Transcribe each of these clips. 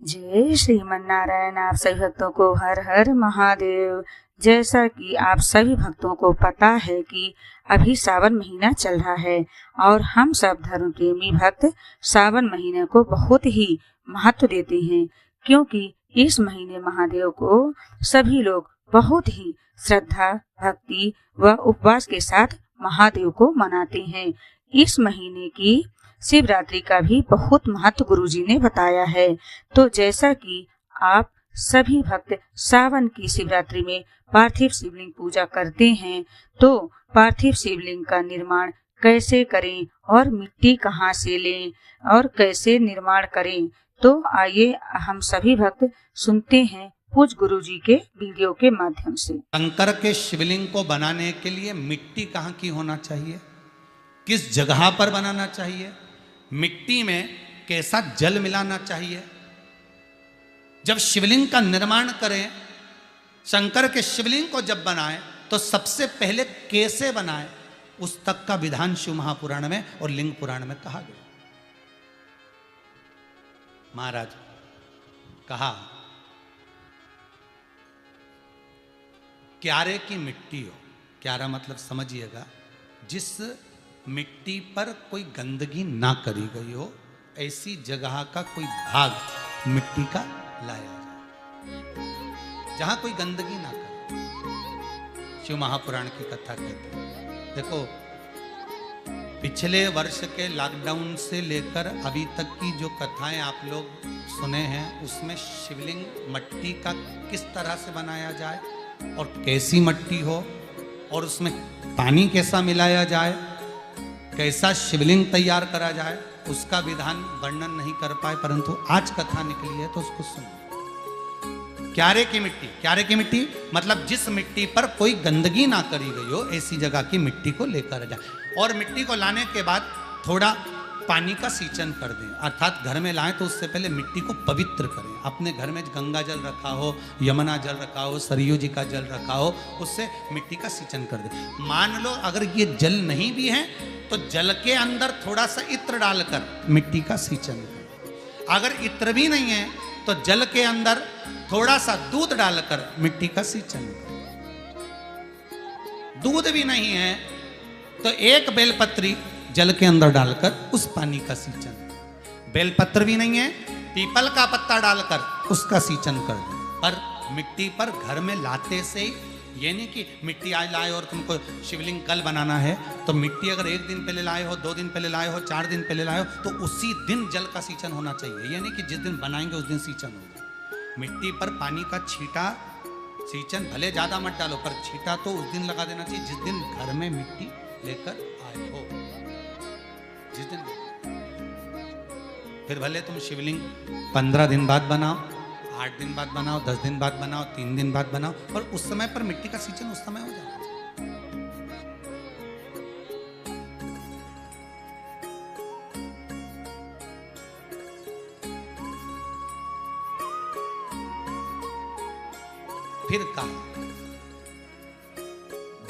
जय श्रीमन्नारायण। आप सभी भक्तों को हर हर महादेव। जैसा कि आप सभी भक्तों को पता है कि अभी सावन महीना चल रहा है और हम सब धर्म प्रेमी भक्त सावन महीने को बहुत ही महत्व देते हैं, क्योंकि इस महीने महादेव को सभी लोग बहुत ही श्रद्धा, भक्ति व उपवास के साथ महादेव को मनाते हैं। इस महीने की शिवरात्रि का भी बहुत महत्व गुरुजी ने बताया है। तो जैसा कि आप सभी भक्त सावन की शिवरात्रि में पार्थिव शिवलिंग पूजा करते हैं, तो पार्थिव शिवलिंग का निर्माण कैसे करें और मिट्टी कहाँ से लें और कैसे निर्माण करें, तो आइए हम सभी भक्त सुनते हैं पूज्य गुरुजी के वीडियो के माध्यम से। शंकर के शिवलिंग को बनाने के लिए मिट्टी कहाँ की होना चाहिए, किस जगह पर बनाना चाहिए, मिट्टी में कैसा जल मिलाना चाहिए। जब शिवलिंग का निर्माण करें, शंकर के शिवलिंग को जब बनाएं, तो सबसे पहले कैसे बनाएं, उस तक का विधान शिव महापुराण में और लिंग पुराण में कहा गया। महाराज कहा, क्यारे की मिट्टी हो, क्यारा मतलब समझिएगा, जिस मिट्टी पर कोई गंदगी ना करी गई हो, ऐसी जगह का कोई भाग मिट्टी का लाया जाए जहां कोई गंदगी ना करे। शिव महापुराण की कथा कहती है। देखो, पिछले वर्ष के लॉकडाउन से लेकर अभी तक की जो कथाएं आप लोग सुने हैं, उसमें शिवलिंग मट्टी का किस तरह से बनाया जाए और कैसी मट्टी हो और उसमें पानी कैसा मिलाया जाए, कैसा शिवलिंग तैयार करा जाए, उसका विधान वर्णन नहीं कर पाए, परंतु आज कथा निकली है तो उसको सुनो। क्यारे की मिट्टी, क्यारे की मिट्टी मतलब जिस मिट्टी पर कोई गंदगी ना करी गई हो, ऐसी जगह की मिट्टी को लेकर जाए और मिट्टी को लाने के बाद थोड़ा पानी का सींचन कर दें, अर्थात घर में लाएं तो उससे पहले मिट्टी को पवित्र करें। अपने घर में गंगा जल रखा हो, यमुना जल रखा हो, सरयू जी का जल रखा हो, उससे मिट्टी का सींचन कर दें। मान लो अगर ये जल नहीं भी है तो जल के अंदर थोड़ा सा इत्र डालकर मिट्टी का सींचन करें। अगर इत्र भी नहीं है तो जल के अंदर थोड़ा सा दूध डालकर मिट्टी का सींचन करें। दूध भी नहीं है तो एक बेलपत्री जल के अंदर डालकर उस पानी का सींचन। बेलपत्र भी नहीं है, पीपल का पत्ता डालकर उसका सींचन कर दे। पर मिट्टी पर घर में लाते से, ये नहीं कि मिट्टी आज लाए और तुमको शिवलिंग कल बनाना है, तो मिट्टी अगर एक दिन पहले लाए हो, 2 दिन पहले लाए हो, 4 दिन पहले लाए हो, तो उसी दिन जल का सींचन होना चाहिए। ये नहीं कि जिस दिन बनाएंगे उस दिन सींचन होगा। मिट्टी पर पानी का छींटा, सींचन भले ज्यादा मत डालो, पर छींटा तो उस दिन लगा देना चाहिए जिस दिन घर में मिट्टी लेकर आए हो, जिस दिन। फिर भले तुम शिवलिंग 15 दिन बाद बनाओ, 8 दिन बाद बनाओ, 10 दिन बाद बनाओ, 3 दिन बाद बनाओ, पर उस समय पर मिट्टी का सींचन उस समय हो जाना चाहिए। फिर कहा,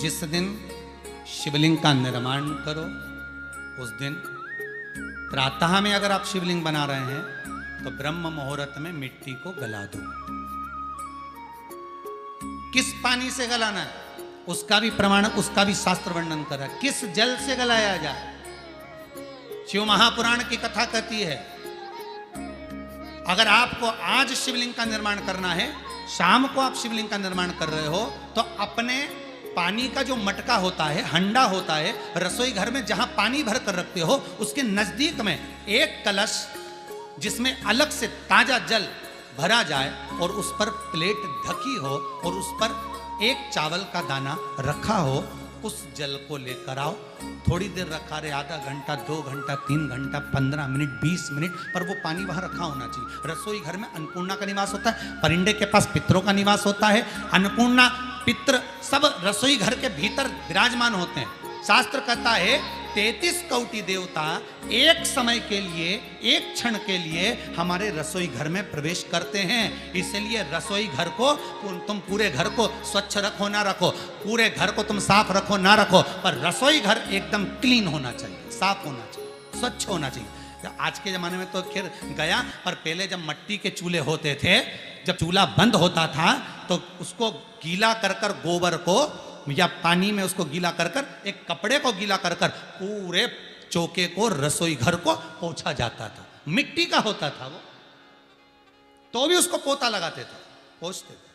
जिस दिन शिवलिंग का निर्माण करो, उस दिन प्रातः में अगर आप शिवलिंग बना रहे हैं तो ब्रह्म मुहूर्त में मिट्टी को गला दो। किस पानी से गलाना है उसका भी प्रमाण, उसका भी शास्त्र वर्णन करा। किस जल से गलाया जाए, शिव महापुराण की कथा कहती है। अगर आपको आज शिवलिंग का निर्माण करना है, शाम को आप शिवलिंग का निर्माण कर रहे हो, तो अपने पानी का जो मटका होता है, हंडा होता है, रसोई घर में जहां पानी भर कर रखते हो, उसके नजदीक में एक कलश जिसमें अलग से ताजा जल भरा जाए और उस पर प्लेट ढकी हो और उस पर एक चावल का दाना रखा हो, उस जल को लेकर आओ। थोड़ी देर रखा रहे, आधा घंटा, 2 घंटा, 3 घंटा, 15 मिनट, 20 मिनट, पर वो पानी वहां रखा होना चाहिए। रसोई घर में अन्नपूर्णा का निवास होता है, परिंदे के पास पितरों का निवास होता है। अन्नपूर्णा, पित्र सब रसोई घर के भीतर विराजमान होते हैं। शास्त्र कहता है 33 कोटि देवता एक समय के लिए, एक क्षण के लिए हमारे रसोई घर में प्रवेश करते हैं। इसलिए रसोई घर को तुम पूरे घर को स्वच्छ रखो ना रखो, पूरे घर को तुम साफ रखो ना रखो, पर रसोई घर एकदम क्लीन होना चाहिए, साफ होना चाहिए, स्वच्छ होना चाहिए। तो आज के ज़माने में तो खैर गया, पर पहले जब मट्टी के चूल्हे होते थे, जब चूल्हा बंद होता था तो उसको गीला कर कर, गोबर को या पानी में उसको गीला कर कर, एक कपड़े को गीला कर कर पूरे चौके को, रसोई घर को पोंछा जाता था। मिट्टी का होता था वो, तो भी उसको पोता लगाते थे, पोंछते थे।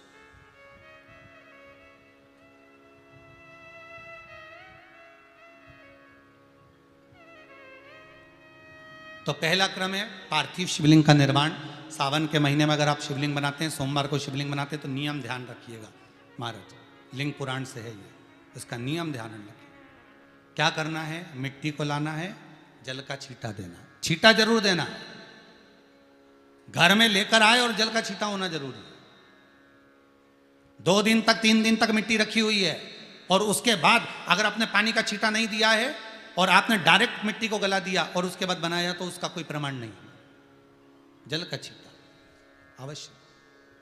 तो पहला क्रम है पार्थिव शिवलिंग का निर्माण। सावन के महीने में अगर आप शिवलिंग बनाते हैं, सोमवार को शिवलिंग बनाते हैं, तो नियम ध्यान रखिएगा महाराज, लिंग पुराण से है ये, इसका नियम ध्यान रखिए। क्या करना है, मिट्टी को लाना है, जल का छींटा देना, छींटा जरूर देना, घर में लेकर आए और जल का छींटा होना जरूरी है। 2 दिन तक 3 दिन तक मिट्टी रखी हुई है और उसके बाद अगर आपने पानी का छींटा नहीं दिया है और आपने डायरेक्ट मिट्टी को गला दिया और उसके बाद बनाया, तो उसका कोई प्रमाण नहीं। जल का छींटा अवश्य।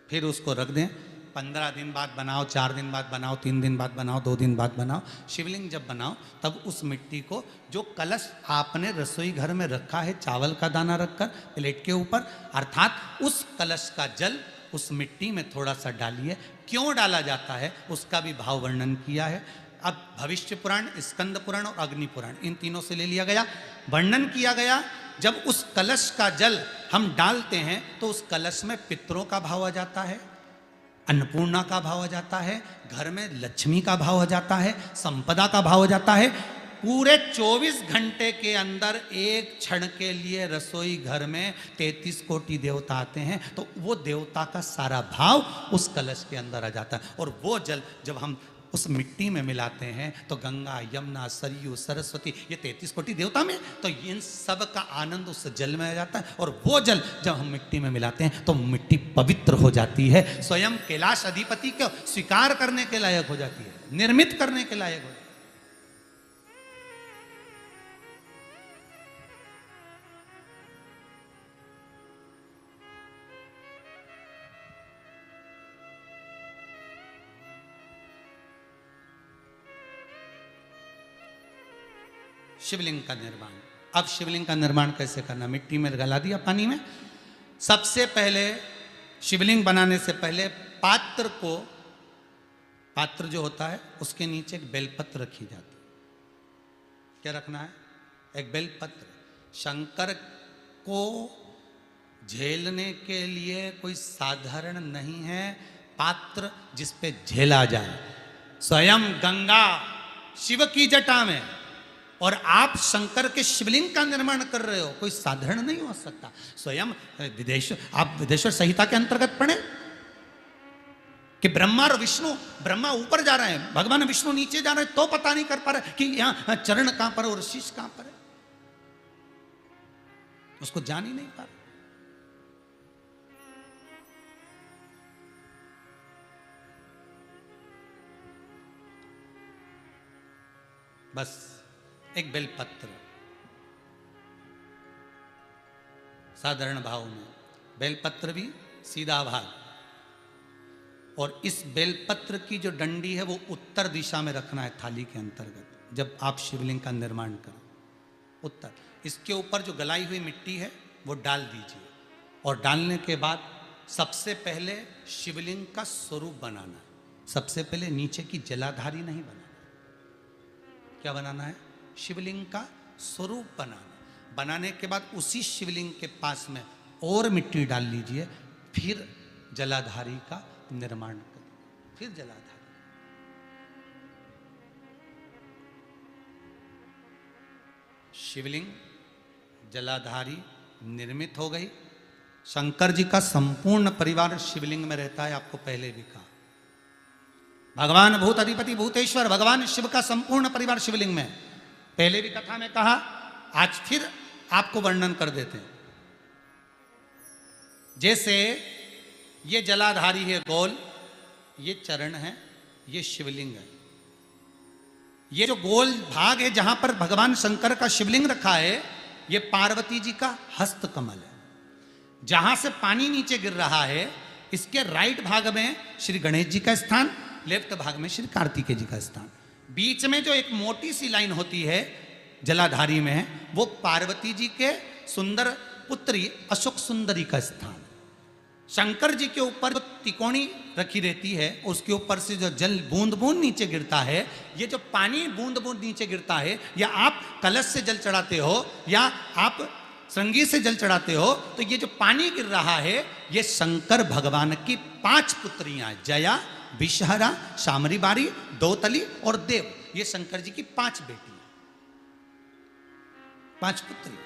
फिर उसको रख दें, 15 दिन बाद बनाओ, 4 दिन बाद बनाओ, 3 दिन बाद बनाओ, 2 दिन बाद बनाओ। शिवलिंग जब बनाओ तब उस मिट्टी को, जो कलश आपने रसोई घर में रखा है चावल का दाना रखकर प्लेट के ऊपर, अर्थात उस कलश का जल उस मिट्टी में थोड़ा सा डालिए। क्यों डाला जाता है उसका भी भाव वर्णन किया है। अब भविष्य पुराण, स्कंद पुराण और अग्नि पुराण, इन तीनों से ले लिया गया, वर्णन किया गया। जब उस कलश का जल हम डालते हैं तो उस कलश में पितरों का भाव आ जाता है, अन्नपूर्णा का भाव आ जाता है, घर में लक्ष्मी का भाव आ जाता है, संपदा का भाव आ जाता है। पूरे 24 घंटे के अंदर एक क्षण के लिए रसोई घर में 33 कोटि देवता आते हैं, तो वो देवता का सारा भाव उस कलश के अंदर आ जाता है। और वो जल जब हम उस मिट्टी में मिलाते हैं तो गंगा, यमुना, सरयू, सरस्वती, ये 33 कोटि देवता में, तो इन सब का आनंद उस जल में आ जाता है। और वो जल जब हम मिट्टी में मिलाते हैं तो मिट्टी पवित्र हो जाती है, स्वयं कैलाश अधिपति को स्वीकार करने के लायक हो जाती है, निर्मित करने के लायक हो जाती है। शिवलिंग का निर्माण। अब शिवलिंग का निर्माण कैसे करना, मिट्टी में गला दिया पानी में। सबसे पहले शिवलिंग बनाने से पहले पात्र को, पात्र जो होता है उसके नीचे एक बेलपत्र रखी जाती है। क्या रखना है, एक बेलपत्र। शंकर को झेलने के लिए कोई साधारण नहीं है पात्र जिस पे झेला जाए। स्वयं गंगा शिव की जटा में, और आप शंकर के शिवलिंग का निर्माण कर रहे हो, कोई साधारण नहीं हो सकता। स्वयं आप विदेश्वर संहिता के अंतर्गत पढ़े कि ब्रह्मा और विष्णु, ब्रह्मा ऊपर जा रहे हैं, भगवान विष्णु नीचे जा रहे हैं, तो पता नहीं कर पा रहे कि यहां चरण कहां पर और शीश कहां पर है, उसको जान ही नहीं पा रहे। बस एक बेलपत्र, साधारण भाव में बेलपत्र भी सीधा भाग, और इस बेलपत्र की जो डंडी है वो उत्तर दिशा में रखना है थाली के अंतर्गत। जब आप शिवलिंग का निर्माण करें, उत्तर, इसके ऊपर जो गलाई हुई मिट्टी है वो डाल दीजिए, और डालने के बाद सबसे पहले शिवलिंग का स्वरूप बनाना है। सबसे पहले नीचे की जलाधारी नहीं बनाना, क्या बनाना है, शिवलिंग का स्वरूप बनाना। बनाने के बाद उसी शिवलिंग के पास में और मिट्टी डाल लीजिए, फिर जलाधारी का निर्माण करिए, फिर जलाधारी। शिवलिंग जलाधारी निर्मित हो गई। शंकर जी का संपूर्ण परिवार शिवलिंग में रहता है, आपको पहले भी कहा। भगवान भूत अधिपति भूतेश्वर भगवान शिव का संपूर्ण परिवार शिवलिंग में, पहले भी कथा में कहा, आज फिर आपको वर्णन कर देते हैं। जैसे ये जलाधारी है गोल, ये चरण है, ये शिवलिंग है। ये जो गोल भाग है जहां पर भगवान शंकर का शिवलिंग रखा है, ये पार्वती जी का हस्त कमल है। जहां से पानी नीचे गिर रहा है, इसके राइट भाग में श्री गणेश जी का स्थान, लेफ्ट भाग में श्री कार्तिकेय जी का स्थान। बीच में जो एक मोटी सी लाइन होती है जलाधारी में, वो पार्वती जी के सुंदर पुत्री अशोक सुंदरी का स्थान। शंकर जी के ऊपर जो तिकोनी रखी रहती है, उसके ऊपर से जो जल बूंद बूंद नीचे गिरता है, ये जो पानी बूंद बूंद नीचे गिरता है, या आप कलश से जल चढ़ाते हो या आप श्रृंगी से जल चढ़ाते हो, तो ये जो पानी गिर रहा है, ये शंकर भगवान की 5 पुत्रियां, जया, विषहरा, शामरी बारी, दौतली और देव, ये शंकर जी की 5 बेटियां, 5 पुत्री।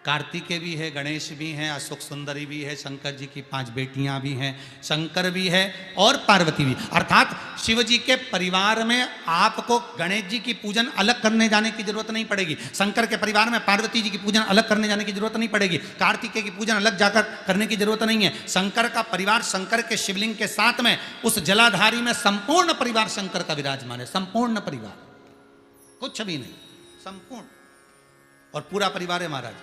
कार्तिकेय भी है, गणेश भी हैं, अशोक सुंदरी भी है, शंकर जी की 5 बेटियां भी हैं, शंकर भी है और पार्वती भी। अर्थात शिव जी के परिवार में आपको गणेश जी की पूजन अलग करने जाने की जरूरत नहीं पड़ेगी, शंकर के परिवार में पार्वती जी की पूजन अलग करने जाने की जरूरत नहीं पड़ेगी, कार्तिकेय की पूजन अलग जाकर करने की जरूरत नहीं है। शंकर का परिवार, शंकर के शिवलिंग के साथ में उस जलाधारी में संपूर्ण परिवार शंकर का विराजमान है, संपूर्ण परिवार, कुछ भी नहीं, संपूर्ण और पूरा परिवार है महाराज।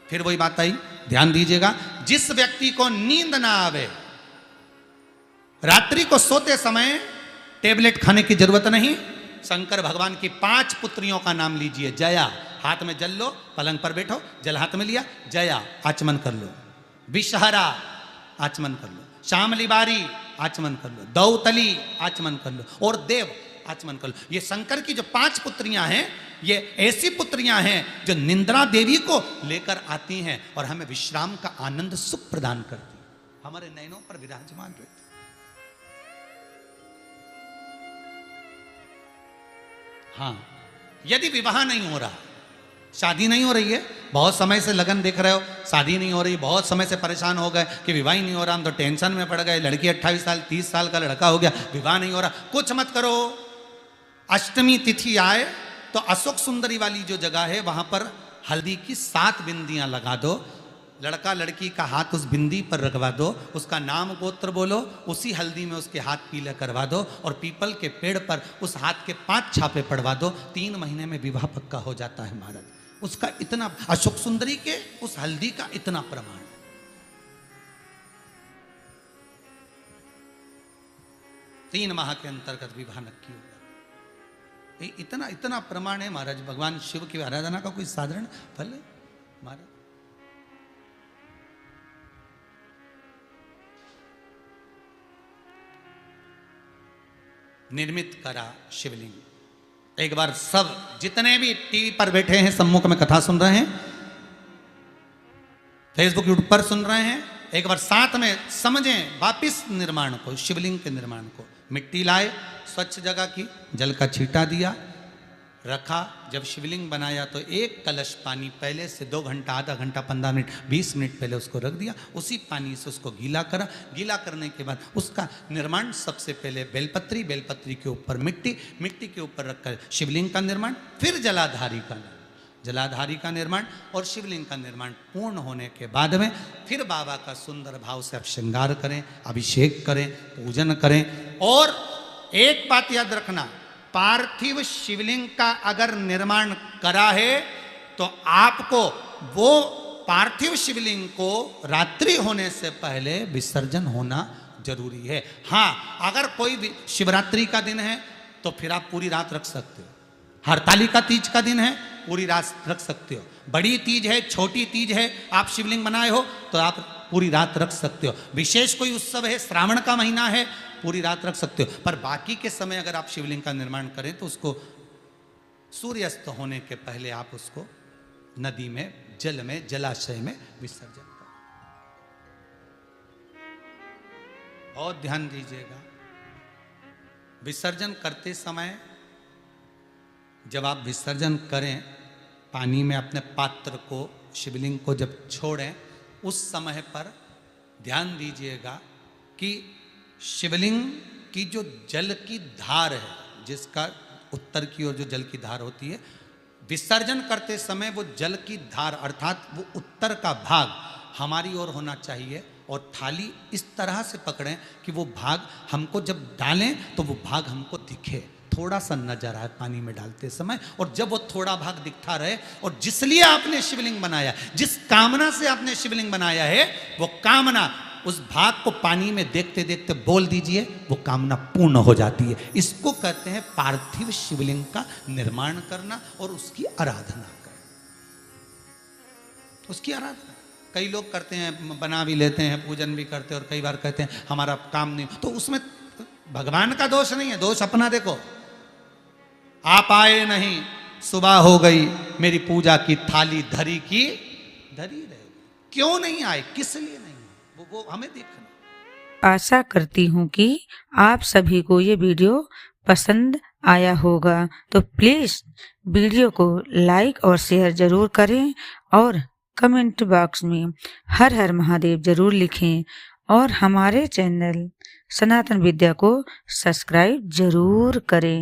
फिर वही बात आई, ध्यान दीजिएगा, जिस व्यक्ति को नींद ना आवे, रात्रि को सोते समय टेबलेट खाने की जरूरत नहीं, शंकर भगवान की 5 पुत्रियों का नाम लीजिए। जया, हाथ में जल लो, पलंग पर बैठो, जल हाथ में लिया, जया आचमन कर लो, विषहरा आचमन कर लो, शामली बारी आचमन कर लो, दौतली आचमन कर लो और देव आचमन कर लो। ये शंकर की जो 5 पुत्रियां हैं, ये ऐसी पुत्रियां हैं जो निंद्रा देवी को लेकर आती हैं और हमें विश्राम का आनंद सुख प्रदान करती, हमारे नयनों पर विराजमान रहती। हाँ, यदि विवाह नहीं हो रहा, शादी नहीं हो रही है, बहुत समय से लगन देख रहे हो, शादी नहीं हो रही, बहुत समय से परेशान हो गए कि विवाह ही नहीं हो रहा, हम तो टेंशन में पड़ गए, लड़की 28 साल 30 साल का लड़का हो गया, विवाह नहीं हो रहा, कुछ मत करो। अष्टमी तिथि आए तो अशोक सुंदरी वाली जो जगह है, वहां पर हल्दी की 7 बिंदियां लगा दो, लड़का लड़की का हाथ उस बिंदी पर रखवा दो, उसका नाम गोत्र बोलो, उसी हल्दी में उसके हाथ पीले करवा दो और पीपल के पेड़ पर उस हाथ के 5 छापे पड़वा दो, 3 महीने में विवाह पक्का हो जाता है महाराज। उसका इतना, अशोक सुंदरी के उस हल्दी का इतना प्रमाण है। 3 माह के अंतर्गत विवाह नक्की होगा, इतना इतना प्रमाण है महाराज। भगवान शिव की आराधना का कोई साधारण फल है महाराज। निर्मित करा शिवलिंग। एक बार सब जितने भी टीवी पर बैठे हैं, सम्मुख में कथा सुन रहे हैं, फेसबुक यूट्यूब पर सुन रहे हैं, एक बार साथ में समझें वापिस निर्माण को, शिवलिंग के निर्माण को। मिट्टी लाए, स्वच्छ जगह की, जल का छींटा दिया, रखा। जब शिवलिंग बनाया तो 1 कलश पानी पहले से 2 घंटा, आधा घंटा, 15 मिनट, 20 मिनट पहले उसको रख दिया, उसी पानी से उसको गीला करा। गीला करने के बाद उसका निर्माण, सबसे पहले बेलपत्री, बेलपत्री के ऊपर मिट्टी, मिट्टी के ऊपर रखकर शिवलिंग का निर्माण, फिर जलाधारी का निर्माण, जलाधारी का निर्माण और शिवलिंग का निर्माण पूर्ण होने के बाद में फिर बाबा का सुंदर भाव से आप श्रृंगार करें, अभिषेक करें, पूजन करें। और एक बात याद रखना, पार्थिव शिवलिंग का अगर निर्माण करा है तो आपको वो पार्थिव शिवलिंग को रात्रि होने से पहले विसर्जन होना जरूरी है। हाँ, अगर कोई शिवरात्रि का दिन है तो फिर आप पूरी रात रख सकते हो, हरतालिका तीज का दिन है पूरी रात रख सकते हो, बड़ी तीज है, छोटी तीज है, आप शिवलिंग बनाए हो तो आप पूरी रात रख सकते हो, विशेष कोई उत्सव है, श्रावण का महीना है, पूरी रात रख सकते हो। पर बाकी के समय अगर आप शिवलिंग का निर्माण करें तो उसको सूर्यास्त होने के पहले आप उसको नदी में, जल में, जलाशय में विसर्जन करें। बहुत ध्यान दीजिएगा, विसर्जन करते समय जब आप विसर्जन करें, पानी में अपने पात्र को, शिवलिंग को जब छोड़ें, उस समय पर ध्यान दीजिएगा कि शिवलिंग की जो जल की धार है, जिसका उत्तर की ओर जो जल की धार होती है, विसर्जन करते समय वो जल की धार अर्थात वो उत्तर का भाग हमारी ओर होना चाहिए और थाली इस तरह से पकड़ें कि वो भाग हमको जब डालें तो वो भाग हमको दिखे, थोड़ा सा नजर आए पानी में डालते समय। और जब वो थोड़ा भाग दिखता रहे, और जिसलिए आपने शिवलिंग बनाया, जिस कामना से आपने शिवलिंग बनाया है, वो कामना उस भाग को पानी में देखते देखते बोल दीजिए, वो कामना पूर्ण हो जाती है। इसको कहते हैं पार्थिव शिवलिंग का निर्माण करना और उसकी आराधना करना। उसकी आराधना कई लोग करते हैं, बना भी लेते हैं, पूजन भी करते हैं, और कई बार कहते हैं हमारा काम नहीं, तो उसमें भगवान का दोष नहीं है, दोष अपना। देखो, आप आए नहीं, सुबह हो गई, मेरी पूजा की थाली धरी की धरी रहेगी। क्यों नहीं आए, किस लिए नहीं आए, वो हमें देखना। आशा करती हूँ कि आप सभी को ये वीडियो पसंद आया होगा, तो प्लीज वीडियो को लाइक और शेयर जरूर करें और कमेंट बॉक्स में हर हर महादेव जरूर लिखें, और हमारे चैनल सनातन विद्या को सब्सक्राइब जरूर करें।